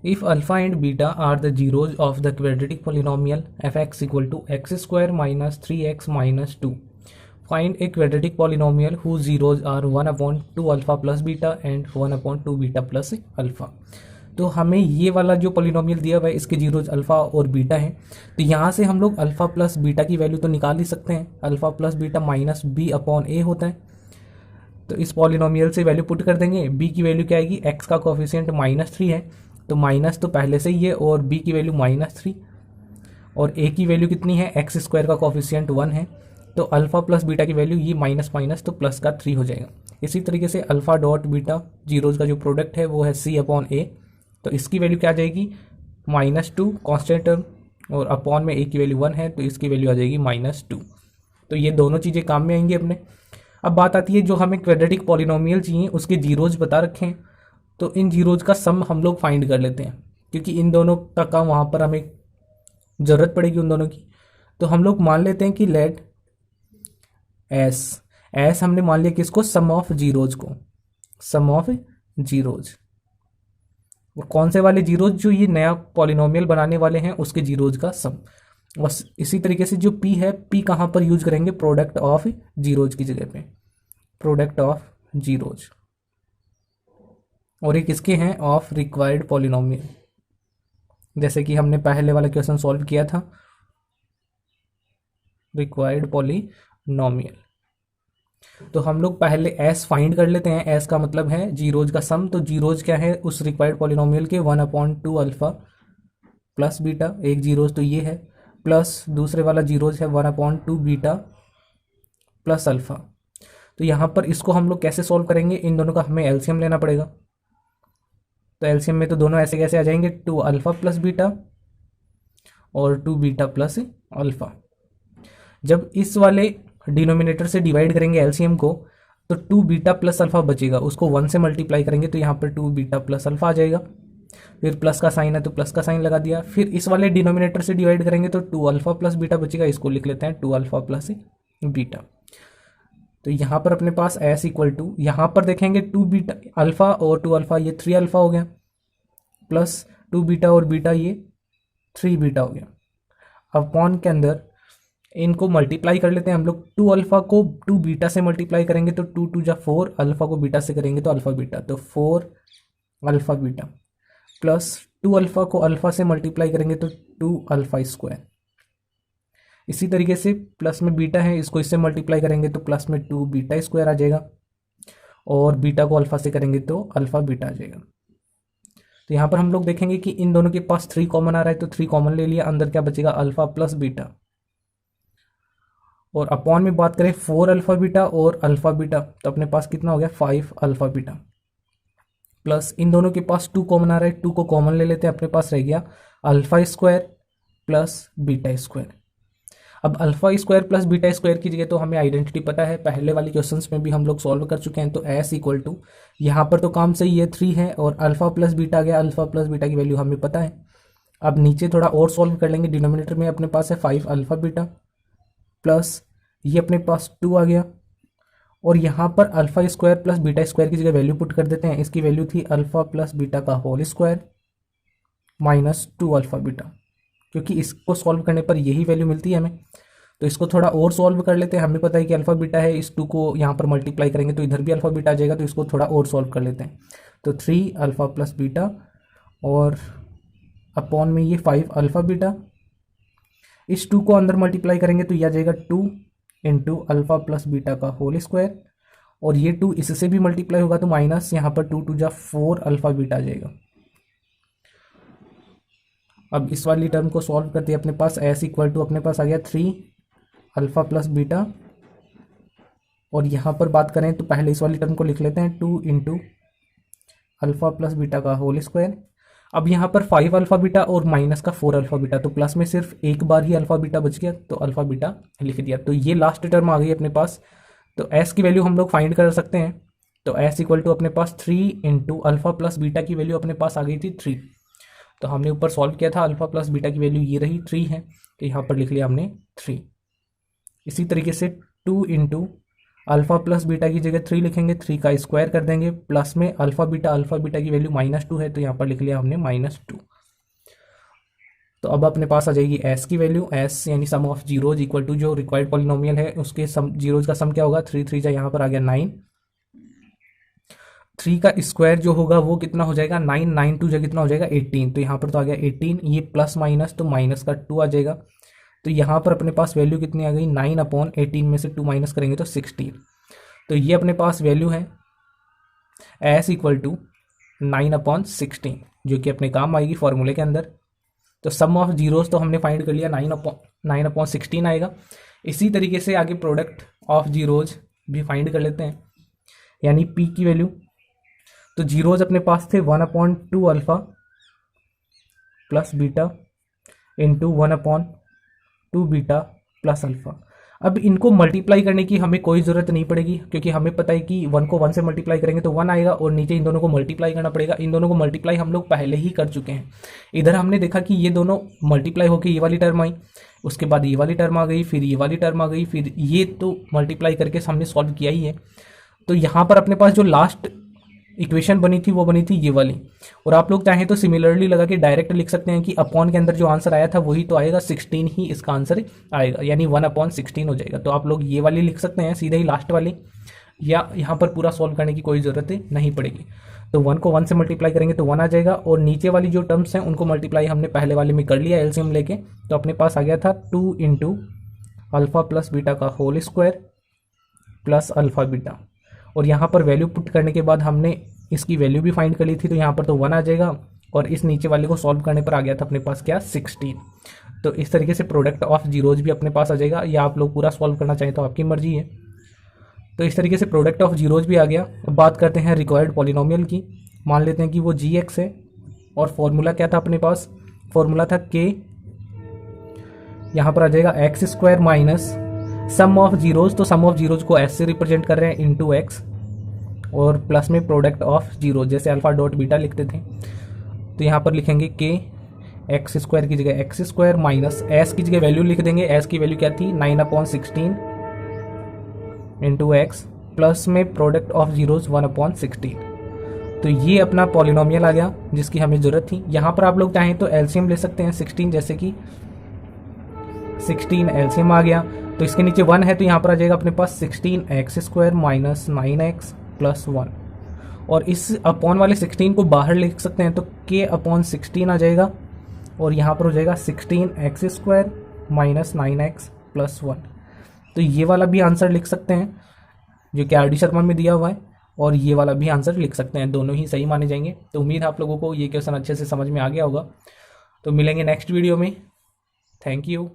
If alpha and beta are the zeros of the quadratic polynomial fx equal to x square minus 3x minus 2, find a quadratic polynomial whose zeros are 1 upon 2 alpha plus beta and 1 upon 2 beta plus alpha। तो हमें ये वाला जो polynomial दिया हुआ है इसके zeros alpha और बीटा हैं, तो यहाँ से हम लोग अल्फा प्लस बीटा की वैल्यू तो निकाल ही सकते हैं। Alpha plus beta minus B upon A होता है, तो इस पॉलिनोमियल से वैल्यू पुट कर देंगे। बी की वैल्यू क्या आएगी, एक्स का कोफिशिएंट -3 है तो माइनस तो पहले से ही है, और बी की वैल्यू -3, और ए की वैल्यू कितनी है, एक्स स्क्वायर का कोफिशिएंट 1 है, तो अल्फा प्लस बीटा की वैल्यू ये माइनस माइनस तो प्लस का 3 हो जाएगा। इसी तरीके से अल्फा डॉट बीटा जीरोज का जो प्रोडक्ट है वो है सी अपॉन ए, तो इसकी वैल्यू क्या आ जाएगी, -2 कॉन्स्टेंट टर्म, और अपॉन में ए की वैल्यू 1 है तो इसकी वैल्यू आ जाएगी -2। तो ये दोनों चीज़ें काम में आएंगी अपने। अब बात आती है जो हमें क्वाड्रेटिक पॉलिनोमियल चाहिए उसके जीरोज बता रखे हैं, तो इन जीरोज का सम हम लोग फाइंड कर लेते हैं, क्योंकि इन दोनों का काम वहाँ पर हमें ज़रूरत पड़ेगी उन दोनों की। तो हम लोग मान लेते हैं कि लेट एस हमने मान लिया किसको, सम ऑफ जीरोज को, सम ऑफ जीरोज। और कौन से वाले जीरोज, जो ये नया पॉलिनोमियल बनाने वाले हैं उसके जीरोज का सम। बस इसी तरीके से जो पी है, पी कहाँ पर यूज करेंगे, प्रोडक्ट ऑफ जीरोज की जगह पे, प्रोडक्ट ऑफ जीरोज। और ये किसके हैं, ऑफ रिक्वायर्ड पॉलिनोमियल, जैसे कि हमने पहले वाला क्वेश्चन सॉल्व किया था, रिक्वायर्ड पॉलिनोमियल। तो हम लोग पहले एस फाइंड कर लेते हैं। एस का मतलब है जीरोज का सम, तो जीरोज क्या है उस रिक्वायर्ड पॉलिनोमियल के, 1/2 अल्फा प्लस बीटा, एक जीरोज तो ये है, प्लस दूसरे वाला जीरोज है 1/2 बीटा प्लस अल्फा। तो यहाँ पर इसको हम लोग कैसे सॉल्व करेंगे, इन दोनों का हमें एलसीएम लेना पड़ेगा। तो एलसीएम में तो दोनों ऐसे कैसे आ जाएंगे, 2 अल्फा प्लस बीटा और 2 बीटा प्लस अल्फा। जब इस वाले डिनोमिनेटर से डिवाइड करेंगे एलसीएम को, तो 2 बीटा प्लस अल्फा बचेगा, उसको 1 से मल्टीप्लाई करेंगे तो यहाँ पर 2 बीटा प्लस अल्फा आ जाएगा। फिर प्लस का साइन है तो प्लस का साइन लगा दिया। फिर इस वाले डिनोमिनेटर से डिवाइड करेंगे तो 2 अल्फा प्लस बीटा बचेगा, इसको लिख लेते हैं 2 अल्फा प्लस बीटा। तो यहाँ पर अपने पास एस इक्वल टू, यहाँ पर देखेंगे 2 बीटा अल्फा और 2 अल्फा, ये 3 अल्फा हो गया, प्लस 2 बीटा और बीटा ये 3 बीटा हो गया। अपॉन के अंदर इनको मल्टीप्लाई कर लेते हैं हम लोग। 2 अल्फा को 2 बीटा से मल्टीप्लाई करेंगे तो 2 2 जा 4, अल्फा को बीटा से करेंगे तो अल्फा बीटा, तो 4 अल्फा बीटा, प्लस 2 अल्फा को अल्फा से मल्टीप्लाई करेंगे तो 2 अल्फा स्क्वायर। इसी तरीके से प्लस में बीटा है, इसको इससे मल्टीप्लाई करेंगे तो प्लस में 2 बीटा स्क्वायर आ जाएगा, और बीटा को अल्फा से करेंगे तो अल्फा बीटा आ जाएगा। तो यहाँ पर हम लोग देखेंगे कि इन दोनों के पास 3 कॉमन आ रहा है, तो 3 कॉमन ले लिया, अंदर क्या बचेगा, अल्फा प्लस बीटा। और अपॉन में बात करें 4 अल्फा बीटा और अल्फा बीटा, तो अपने पास कितना हो गया, 5 अल्फा बीटा। प्लस इन दोनों के पास 2 कॉमन आ रहा है, 2 को कॉमन ले लेते हैं, अपने पास रह गया alpha square plus beta square. अब alpha square plus beta square की जगह तो हमें आइडेंटिटी पता है, पहले वाली क्वेश्चंस में भी हम लोग सॉल्व कर चुके हैं। तो एस इक्वल टू, यहाँ पर तो काम सही है 3 है, और अल्फा प्लस बीटा आ गया, अल्फा प्लस बीटा की वैल्यू हमें पता है। अब नीचे थोड़ा और सॉल्व कर लेंगे, डिनोमिनेटर में अपने पास है 5 अल्फा बीटा, प्लस ये अपने पास 2 आ गया, और यहाँ पर alpha square plus beta square की जगह वैल्यू पुट कर देते हैं। इसकी वैल्यू थी अल्फा प्लस बीटा का whole square minus 2 alpha beta, क्योंकि इसको सॉल्व करने पर यही वैल्यू मिलती है हमें। तो इसको थोड़ा और सॉल्व कर लेते हैं, हमें पता है कि अल्फा बीटा है, इस 2 को यहाँ पर मल्टीप्लाई करेंगे तो इधर भी अल्फा बीटा आ जाएगा, तो इसको थोड़ा और सॉल्व कर लेते हैं। तो 3 अल्फा प्लस बीटा और अपॉन में ये 5 अल्फा बीटा, इस 2 को अंदर मल्टीप्लाई करेंगे तो यह आ जाएगा 2 इंटू अल्फा प्लस बीटा का होल स्क्वायर, और ये 2 इससे भी मल्टीप्लाई होगा तो माइनस, यहाँ पर 2 2 जा 4 अल्फा बीटा आ जाएगा। अब इस वाली टर्म को सॉल्व करते हैं, अपने पास एस इक्वल टू अपने पास आ गया 3 अल्फा प्लस बीटा, और यहाँ पर बात करें तो पहले इस वाली टर्म को लिख लेते हैं 2 इंटू अल्फा प्लस बीटा का होल स्क्वायर। अब यहाँ पर 5 अल्फा बीटा और माइनस का 4 अल्फा बीटा, तो प्लस में सिर्फ एक बार ही अल्फा बीटा बच गया, तो अल्फा बीटा लिख दिया। तो ये लास्ट टर्म आ गई अपने पास। तो एस की वैल्यू हम लोग फाइंड कर सकते हैं। तो एस इक्वल टू अपने पास 3 इंटू अल्फा प्लस बीटा की वैल्यू अपने पास आ गई थी 3। तो हमने ऊपर सॉल्व किया था, अल्फा प्लस बीटा की वैल्यू ये रही 3 है, तो यहाँ पर लिख लिया हमने 3। इसी तरीके से 2 इंटू अल्फा प्लस बीटा की जगह 3 लिखेंगे, 3 का स्क्वायर कर देंगे, प्लस में अल्फा बीटा की वैल्यू -2 है तो यहाँ पर लिख लिया हमने -2। तो अब अपने पास आ जाएगी एस की वैल्यू, एस यानी सम ऑफ जीरोज इक्वल टू जो रिक्वायर्ड पॉलिनोमियल है उसके सम जीरोज का सम क्या होगा, 3 3 जा यहाँ पर आ गया 9, 3 का स्क्वायर जो होगा वो कितना हो जाएगा 9, 9 2 जा कितना हो जाएगा 18, तो यहाँ पर तो आ गया 18, ये प्लस माइनस तो माइनस का 2 आ जाएगा, तो यहाँ पर अपने पास वैल्यू कितनी आ गई 9/18 में से 2 माइनस करेंगे तो 16, तो ये अपने पास वैल्यू है एस इक्वल टू 9/16 जो कि अपने काम आएगी फॉर्मूले के अंदर। तो सम ऑफ जीरोस तो हमने फाइंड कर लिया 9/16 आएगा। इसी तरीके से आगे प्रोडक्ट ऑफ जीरोज भी फाइंड कर लेते हैं, यानी पी की वैल्यू, तो जीरोज अपने पास थे 1/2 alpha plus beta into 1/2 beta plus alpha. अब इनको मल्टीप्लाई करने की हमें कोई ज़रूरत नहीं पड़ेगी, क्योंकि हमें पता है कि 1 को 1 से मल्टीप्लाई करेंगे तो 1 आएगा और नीचे इन दोनों को मल्टीप्लाई करना पड़ेगा। इन दोनों को मल्टीप्लाई हम लोग पहले ही कर चुके हैं। इधर हमने देखा कि ये दोनों मल्टीप्लाई होकर ये वाली टर्म आई, उसके बाद ये वाली टर्म आ गई, फिर ये वाली टर्म आ गई, फिर ये तो मल्टीप्लाई करके हमने सॉल्व किया ही है। तो यहाँ पर अपने पास जो लास्ट इक्वेशन बनी थी वो बनी थी ये वाली, और आप लोग चाहें तो सिमिलरली लगा के डायरेक्ट लिख सकते हैं कि अपॉन के अंदर जो आंसर आया था वही तो आएगा, 16 ही इसका आंसर आएगा, यानी 1/16 हो जाएगा। तो आप लोग ये वाली लिख सकते हैं सीधे ही लास्ट वाली, या यहाँ पर पूरा सॉल्व करने की कोई ज़रूरत नहीं पड़ेगी। तो 1 को 1 से मल्टीप्लाई करेंगे तो 1 आ जाएगा, और नीचे वाली जो टर्म्स हैं उनको मल्टीप्लाई हमने पहले वाले में कर लिया एलसीएम लेके, तो अपने पास आ गया था 2 इंटू अल्फा प्लस बीटा का whole square plus alpha beta, और यहाँ पर वैल्यू पुट करने के बाद हमने इसकी वैल्यू भी फाइंड कर ली थी, तो यहाँ पर तो 1 आ जाएगा, और इस नीचे वाले को सॉल्व करने पर आ गया था अपने पास क्या 16। तो इस तरीके से प्रोडक्ट ऑफ जीरोज भी अपने पास आ जाएगा, या आप लोग पूरा सॉल्व करना चाहें तो आपकी मर्जी है। तो इस तरीके से प्रोडक्ट ऑफ जीरोज भी आ गया। अब बात करते हैं रिक्वायर्ड पॉलिनोमियल की। मान लेते हैं कि वो GX है, और फॉर्मूला क्या था अपने पास, फॉर्मूला था K, यहाँ पर आ जाएगा x² minus sum of zeros, तो सम ऑफ जीरोज को S से रिप्रेजेंट कर रहे हैं इंटू x, और प्लस में प्रोडक्ट ऑफ जीरो, जैसे अल्फा डॉट बीटा लिखते थे तो यहाँ पर लिखेंगे K, x² की जगह x² माइनस S की जगह वैल्यू लिख देंगे, S की वैल्यू क्या थी 9/16 इंटू x, प्लस में प्रोडक्ट ऑफ जीरोज 1/16। तो ये अपना पॉलिनोमियल आ गया जिसकी हमें ज़रूरत थी। यहाँ पर आप लोग चाहें तो एलसीएम ले सकते हैं 16, जैसे कि 16 एलसीएम आ गया, तो इसके नीचे 1 है तो यहाँ पर आ जाएगा अपने पास 16x² माइनस 9x प्लस 1, और इस अपॉन वाले 16 को बाहर लिख सकते हैं तो K/16 आ जाएगा, और यहाँ पर हो जाएगा 16x² माइनस 9x प्लस 1। तो ये वाला भी आंसर लिख सकते हैं जो कि RD शर्मा में दिया हुआ है, और ये वाला भी आंसर लिख सकते हैं, दोनों ही सही माने जाएंगे। तो उम्मीद है आप लोगों को ये क्वेश्चन अच्छे से समझ में आ गया होगा। तो मिलेंगे नेक्स्ट वीडियो में। Thank you.